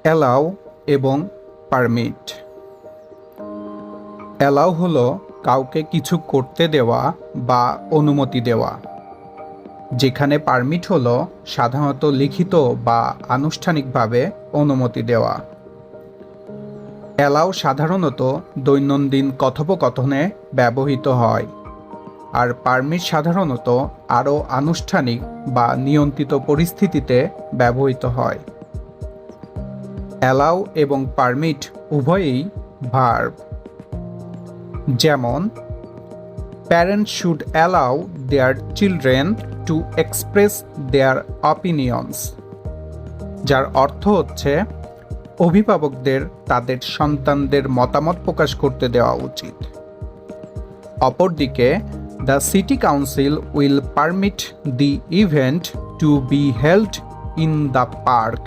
Allow এবং permit. Allow হলো কাউকে কিছু করতে দেওয়া বা অনুমতি দেওয়া, যেখানে পারমিট হলো সাধারণত লিখিত বা আনুষ্ঠানিকভাবে অনুমতি দেওয়া। অ্যালাউ সাধারণত দৈনন্দিন কথোপকথনে ব্যবহৃত হয়, আর পারমিট সাধারণত আরও আনুষ্ঠানিক বা নিয়ন্ত্রিত পরিস্থিতিতে ব্যবহৃত হয়। অ্যালাউ এবং পারমিট উভয়ই ভার্ব। যেমন, parents should allow their children to express their opinions, যার অর্থ হচ্ছে অভিভাবকদের তাদের সন্তানদের মতামত প্রকাশ করতে দেওয়া উচিত। অপরদিকে, the city council will permit the event to be held in the park